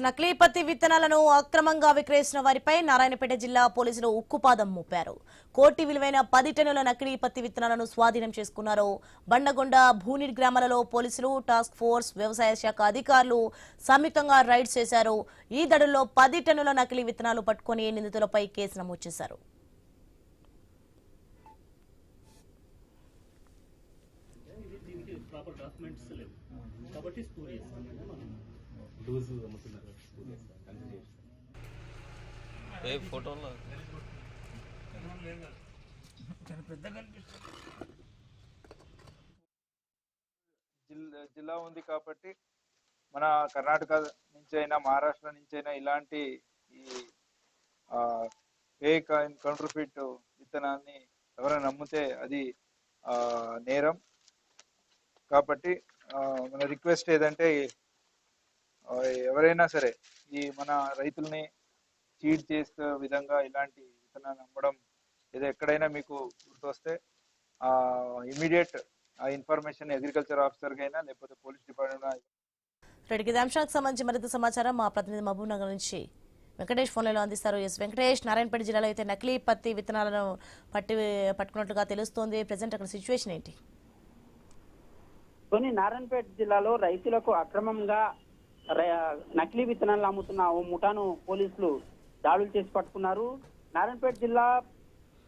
నకిలీ పత్తి విత్తనాలను అక్రమంగా విక్రయిస్తున్న వారిపై నారాయణపేట జిల్లా పోలీసులు ఉక్కుపాదం మోపారు. కోటి విలువైన 10 టన్నుల నకిలీ పత్తి విత్తనాలను స్వాధీనం చేసుకున్నారు. బండగొండ భూనిడ్ గ్రామాలలో పోలీసులు, టాస్క్ ఫోర్స్, వ్యవసాయ శాఖ అధికారులు సంయుక్తంగా రైడ్స్ చేశారు. ఈ దడుల్లో 10 టన్నుల నకిలీ విత్తనాలు పట్టుకుని నిందితులపై కేసు నమోదు చేశారు. ప్రాపర్ డాక్యుమెంట్స్ లేవు కాబట్టి స్టోర్ చేస్తాం. ఫోటోలో జిల్లా ఉంది కాబట్టి మన కర్ణాటక నుంచి అయినా మహారాష్ట్ర నుంచి అయినా ఇలాంటి ఈ ఫేక్ అండ్ కౌంటర్ఫిట్ విత్తనాన్ని ఎవరైనా నమ్మితే అది నేరం. కాబట్టి మన రిక్వెస్ట్ ఏదంటే ఎవరైనా సరే ఈ మన రైతుల్ని చీట్ చేసే విధంగా ఇలాంటి విత్తనాన్ని అమ్మడం ఏదో ఎక్కడైనా మీకు గుర్తొస్తే ఇమీడియట్ ఆ ఇన్ఫర్మేషన్ అగ్రికల్చర్ ఆఫీసర్కి అయినా లేకపోతే పోలీస్ డిపార్ట్మెంట్. ఇదే అంశానికి సంబంధించి మరింత సమాచారం మా ప్రతినిధి మహబూబ్ నగర్ నుంచి వెంకటేష్ ఫోన్లలో అందిస్తారు. ఎస్ వెంకటేష్, నారాయణపేట జిల్లాలో అయితే నకిలీ పత్తి విత్తనాలను పట్టుకున్నట్లుగా తెలుస్తోంది. ప్రజెంట్ అక్కడ సిచ్యువేషన్ ఏంటి? కొన్ని నారాయణపేట జిల్లాలో రైతులకు అక్రమంగా నకిలీ విత్తనాలు అమ్ముతున్న ఓ ముఠాను పోలీసులు దాడులు చేసి పట్టుకున్నారు. నారాయణపేట జిల్లా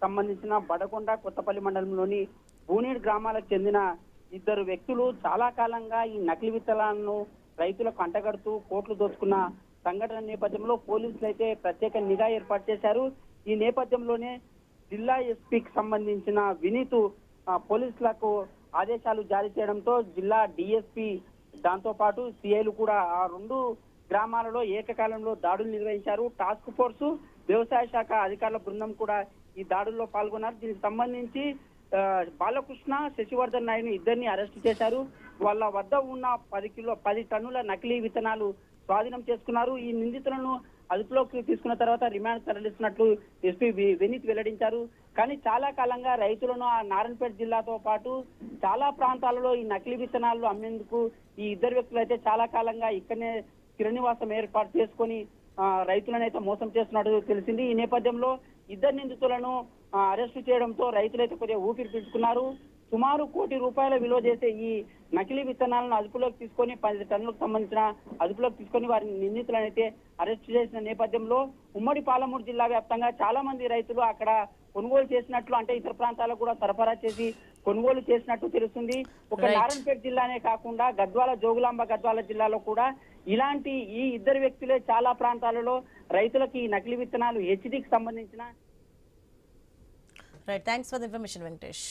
సంబంధించిన బడకొండ కొత్తపల్లి మండలంలోని భూనీడ్ గ్రామాలకు చెందిన 2 వ్యక్తులు చాలా కాలంగా ఈ నకిలీ విత్తనాలను రైతులకు అంటగడుతూ కోట్లు దోచుకున్న సంఘటన నేపథ్యంలో పోలీసులు అయితే ప్రత్యేక నిఘా ఏర్పాటు చేశారు. ఈ నేపథ్యంలోనే జిల్లా ఎస్పీకి సంబంధించిన వినీత్ పోలీసులకు ఆదేశాలు జారీ చేయడంతో జిల్లా డిఎస్పీ దాంతో పాటు సిఐలు కూడా ఆ 2 గ్రామాలలో ఏకకాలంలో దాడులు నిర్వహించారు. టాస్క్ ఫోర్సు, వ్యవసాయ శాఖ అధికారుల బృందం కూడా ఈ దాడుల్లో పాల్గొన్నారు. దీనికి సంబంధించి బాలకృష్ణ, శశివర్ధన్ నాయుడు ఇద్దరిని అరెస్ట్ చేశారు. వాళ్ళ వద్ద ఉన్న 10 టన్నుల నకిలీ విత్తనాలు స్వాధీనం చేసుకున్నారు. ఈ నిందితులను అదుపులోకి తీసుకున్న తర్వాత రిమాండ్ తరలిస్తున్నట్లు ఎస్పీ వినీత్ వెల్లడించారు. కానీ చాలా కాలంగా రైతులను ఆ నారాయణపేట జిల్లాతో పాటు చాలా ప్రాంతాలలో ఈ నకిలీ విత్తనాలు అమ్మేందుకు ఈ 2 వ్యక్తులు అయితే చాలా కాలంగా ఇక్కడనే స్థిరనివాసం ఏర్పాటు చేసుకొని రైతులను అయితే మోసం చేస్తున్నట్టు తెలిసింది. ఈ నేపథ్యంలో 2 నిందితులను అరెస్టు చేయడంతో రైతులైతే కొద్దిగా ఊపిరి పీల్చుకున్నారు. సుమారు ₹1 కోటి విలువ చేసే ఈ నకిలీ విత్తనాలను అదుపులోకి తీసుకొని 10 టన్నులకు సంబంధించిన అదుపులోకి తీసుకొని వారిని నిందితులను అయితే అరెస్ట్ చేసిన నేపథ్యంలో ఉమ్మడి పాలమూరు జిల్లా వ్యాప్తంగా చాలా మంది రైతులు అక్కడ కొనుగోలు చేసినట్లు, అంటే ఇతర ప్రాంతాలకు కూడా సరఫరా చేసి కొనుగోలు చేసినట్టు తెలుస్తుంది. ఒక నారాయణపేట జిల్లానే కాకుండా గద్వాల, జోగులాంబ గద్వాల జిల్లాలో కూడా ఇలాంటి ఈ 2 వ్యక్తులే చాలా ప్రాంతాలలో రైతులకి నకిలీ విత్తనాలు హెచ్డీకి సంబంధించిన. Right, thanks for the information Venkatesh.